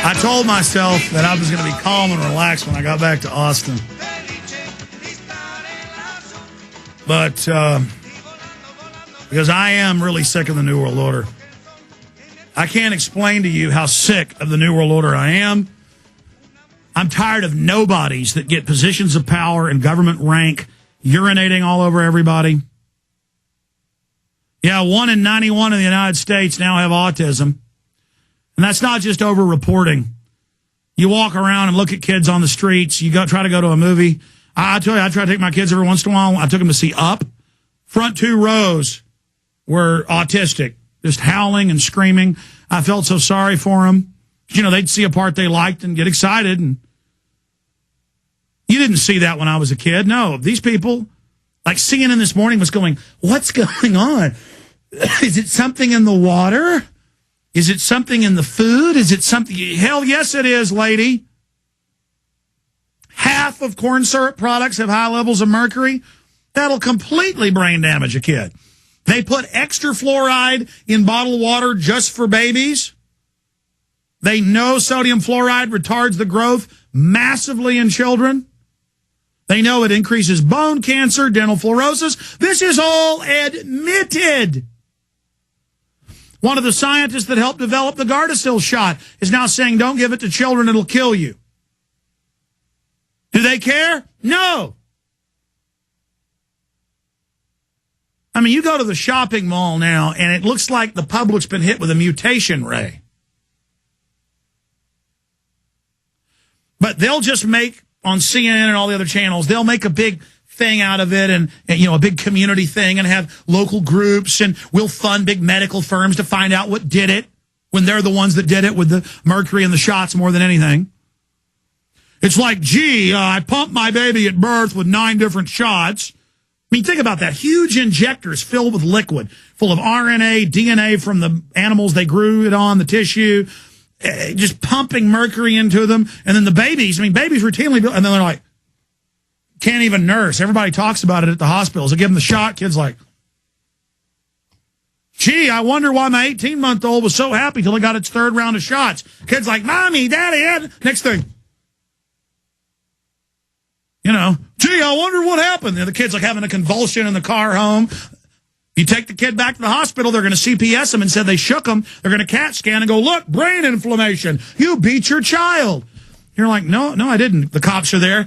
I told myself that I was going to be calm and relaxed when I got back to Austin. But because I am really sick of the New World Order. I can't explain to you how sick of the New World Order I am. I'm tired of nobodies that get positions of power and government rank urinating all over everybody. Yeah, 1 in 91 in the United States now have autism. And that's not just over-reporting. You walk around and look at kids on the streets. You try to go to a movie. I tell you, I try to take my kids every once in a while. I took them to see Up. Front 2 rows were autistic, just howling and screaming. I felt so sorry for them. You know, they'd see a part they liked and get excited. And you didn't see that when I was a kid. No, these people, like CNN this morning was going, what's going on? Is it something in the water? Is it something in the food? Is it something? Hell, yes, it is, lady. Half of corn syrup products have high levels of mercury. That'll completely brain damage a kid. They put extra fluoride in bottled water just for babies. They know sodium fluoride retards the growth massively in children. They know it increases bone cancer, dental fluorosis. This is all admitted. One of the scientists that helped develop the Gardasil shot is now saying, don't give it to children, it'll kill you. Do they care? No. I mean, you go to the shopping mall now, and it looks like the public's been hit with a mutation ray. But they'll just make, on CNN and all the other channels, they'll make a big thing out of it and you know, a big community thing and have local groups, and we'll fund big medical firms to find out what did it when they're the ones that did it with the mercury and the shots more than anything. It's like, gee, I pumped my baby at birth with 9 different shots. I mean, think about that. Huge injectors filled with liquid, full of RNA, DNA from the animals they grew it on, the tissue, just pumping mercury into them. And then the babies, I mean, babies routinely, and then they're like, can't even nurse. Everybody talks about it at the hospitals. They give them the shot. Kid's like, gee, I wonder why my 18-month-old was so happy till he got its 3rd round of shots. Kid's like, Mommy, Daddy, next thing. You know, gee, I wonder what happened. And the kid's like having a convulsion in the car home. You take the kid back to the hospital, they're going to CPS him and said they shook him. They're going to CAT scan and go, look, brain inflammation. You beat your child. You're like, no, I didn't. The cops are there.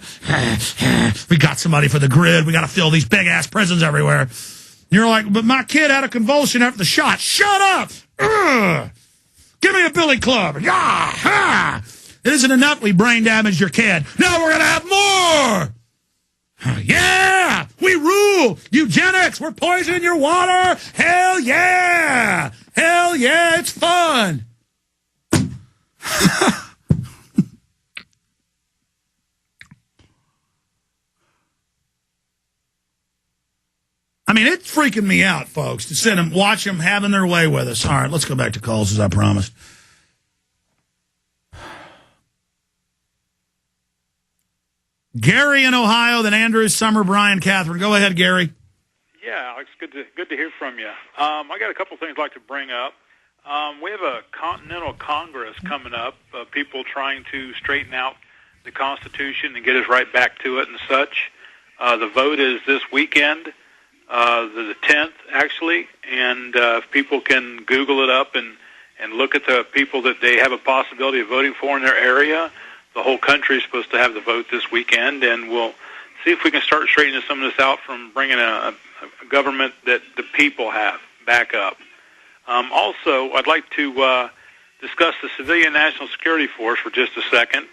We got somebody for the grid. We got to fill these big-ass prisons everywhere. And you're like, but my kid had a convulsion after the shot. Shut up. Ugh. Give me a billy club. Yeah. Ha. It isn't enough we brain damaged your kid. Now we're going to have more. Yeah. We rule. Eugenics. We're poisoning your water. Hell yeah. Hell yeah. It's fun. I mean, it's freaking me out, folks, to sit and watch them having their way with us. All right, let's go back to calls, as I promised. Gary in Ohio, then Andrew, Summer, Brian, Catherine. Go ahead, Gary. Yeah, Alex, good to hear from you. I got a couple things I'd like to bring up. We have a Continental Congress coming up, people trying to straighten out the Constitution and get us right back to it and such. The vote is this weekend. The 10th, actually, and if people can Google it up and look at the people that they have a possibility of voting for in their area, the whole country is supposed to have the vote this weekend, and we'll see if we can start straightening some of this out from bringing a government that the people have back up. Also, I'd like to discuss the Civilian National Security Force for just a second.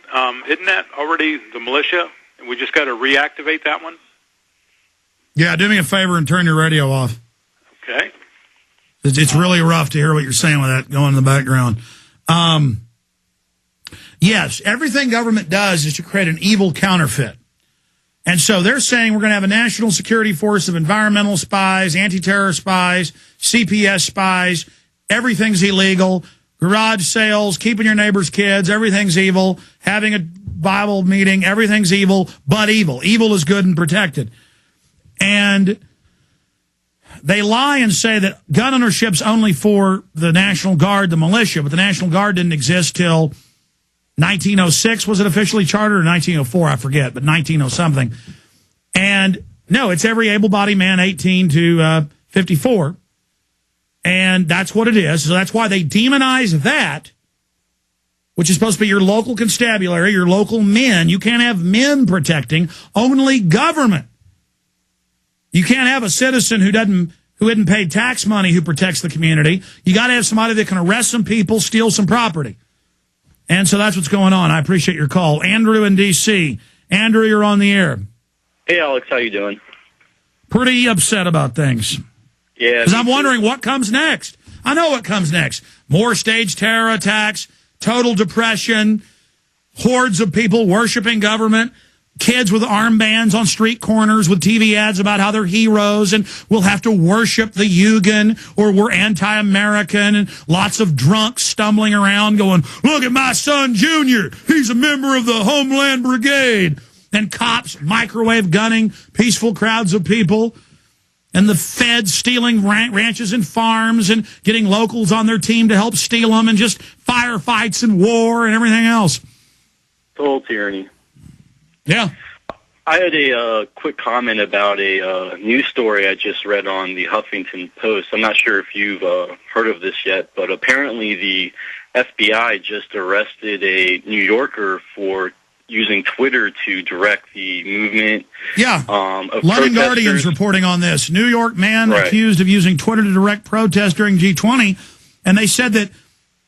Isn't that already the militia? We just got to reactivate that one? Yeah, do me a favor and turn your radio off. Okay. It's really rough to hear what you're saying with that going in the background. Yes, everything government does is to create an evil counterfeit. And so they're saying we're going to have a national security force of environmental spies, anti-terror spies, CPS spies. Everything's illegal. Garage sales, keeping your neighbor's kids, everything's evil. Having a Bible meeting, everything's evil, but evil. Evil is good and protected. And they lie and say that gun ownership's only for the National Guard, the militia, but the National Guard didn't exist till 1906. Was it officially chartered, or 1904? I forget, but 19-something. And no, it's every able-bodied man 18 to 54. And that's what it is. So that's why they demonize that, which is supposed to be your local constabulary, your local men. You can't have men protecting, only government. You can't have a citizen who isn't paid tax money who protects the community. You got to have somebody that can arrest some people, steal some property. And so that's what's going on. I appreciate your call. Andrew in D.C. Andrew, you're on the air. Hey, Alex, how you doing? Pretty upset about things. Yeah. Because I'm wondering what comes next. I know what comes next. More staged terror attacks, total depression, hordes of people worshiping government, kids with armbands on street corners with TV ads about how they're heroes and we'll have to worship the Yugon or we're anti-American, and lots of drunks stumbling around going, look at my son Junior, he's a member of the Homeland Brigade. And cops microwave gunning peaceful crowds of people, and the feds stealing ranches and farms and getting locals on their team to help steal them, and just firefights and war and everything else. Total tyranny. Yeah. I had a quick comment about a news story I just read on the Huffington Post. I'm not sure if you've heard of this yet, but apparently the FBI just arrested a New Yorker for using Twitter to direct the movement. Yeah. Of London Guardian's reporting on this. New York man accused of using Twitter to direct protests during G20. And they said that,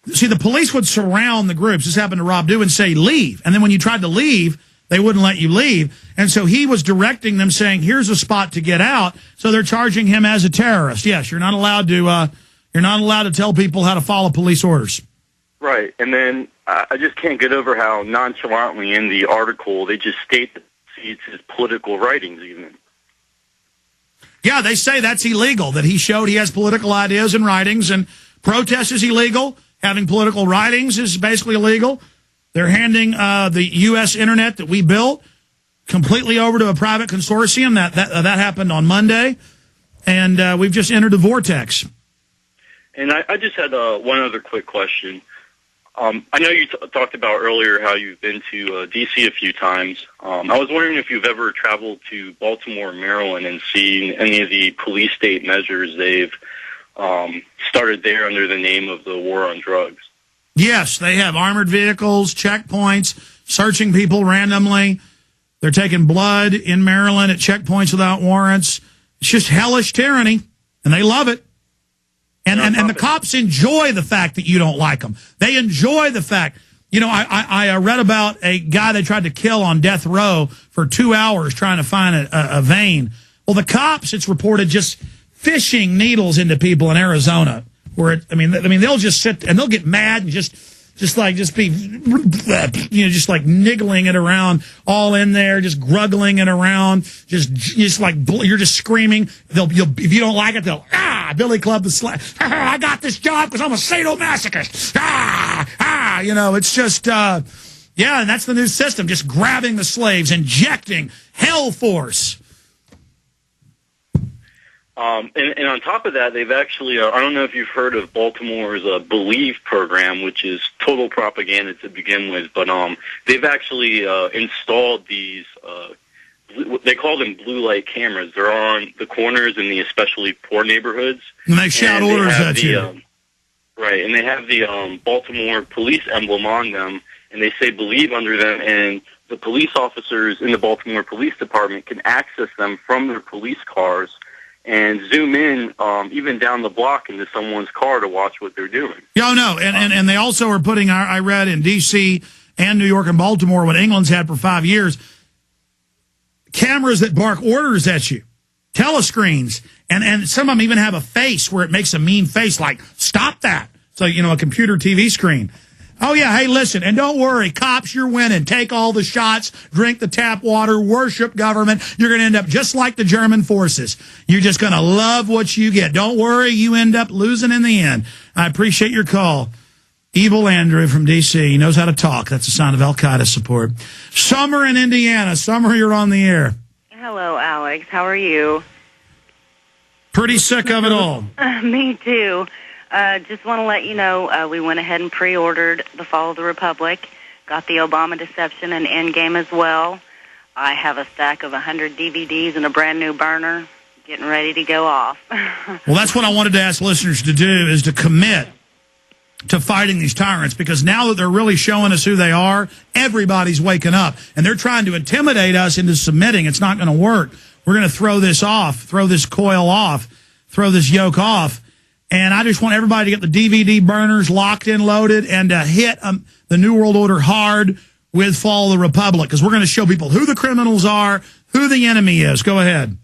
see, the police would surround the groups. This happened to Rob Dew, and say, leave. And then when you tried to leave, they wouldn't let you leave. And so he was directing them, saying, here's a spot to get out. So they're charging him as a terrorist. Yes, you're not allowed to tell people how to follow police orders. Right. And then I just can't get over how nonchalantly in the article they just state that it's his political writings even. Yeah, they say that's illegal, that he showed he has political ideas and writings, and protest is illegal. Having political writings is basically illegal. They're handing the U.S. Internet that we built completely over to a private consortium. That happened on Monday, and we've just entered the vortex. And I just had one other quick question. I know you talked about earlier how you've been to D.C. a few times. I was wondering if you've ever traveled to Baltimore, Maryland, and seen any of the police state measures they've started there under the name of the war on drugs. Yes, they have armored vehicles, checkpoints, searching people randomly. They're taking blood in Maryland at checkpoints without warrants. It's just hellish tyranny, and they love it. And the cops enjoy the fact that you don't like them. They enjoy the fact. You know, I read about a guy they tried to kill on death row for 2 hours trying to find a vein. Well, the cops, it's reported, just fishing needles into people in Arizona. Where they'll just sit and they'll get mad and just be, just like niggling it around, all in there, just gruggling it around, just like you're just screaming. If you don't like it, they'll Billy Club the Slap. I got this job because I'm a sadomasochist. It's just and that's the new system, just grabbing the slaves, injecting hell force. And on top of that, they've actually, I don't know if you've heard of Baltimore's Believe program, which is total propaganda to begin with, but they've actually installed these, they call them blue light cameras. They're on the corners in the especially poor neighborhoods. And they shout orders at you. Right, and they have the Baltimore police emblem on them, and they say Believe under them, and the police officers in the Baltimore Police Department can access them from their police cars and zoom in even down the block into someone's car to watch what they're doing. Yeah, no, and they also are putting, I read in D.C. and New York and Baltimore, what England's had for 5 years, cameras that bark orders at you, telescreens, and some of them even have a face where it makes a mean face like, stop that. So, a computer TV screen. Oh, yeah, hey, listen, and don't worry, cops, you're winning. Take all the shots, drink the tap water, worship government. You're going to end up just like the German forces. You're just going to love what you get. Don't worry, you end up losing in the end. I appreciate your call. Evil Andrew from D.C. He knows how to talk. That's a sign of Al-Qaeda support. Summer in Indiana. Summer, you're on the air. Hello, Alex. How are you? Pretty sick of it all. Me too. Just want to let you know we went ahead and pre-ordered The Fall of the Republic. Got the Obama Deception and Endgame as well. I have a stack of 100 DVDs and a brand new burner, getting ready to go off. Well, that's what I wanted to ask listeners to do, is to commit to fighting these tyrants, because now that they're really showing us who they are, everybody's waking up, and they're trying to intimidate us into submitting. It's not going to work. We're going to throw this off, throw this coil off, throw this yoke off, and I just want everybody to get the DVD burners locked in, loaded, and to hit the New World Order hard with Fall of the Republic, because we're going to show people who the criminals are, who the enemy is. Go ahead.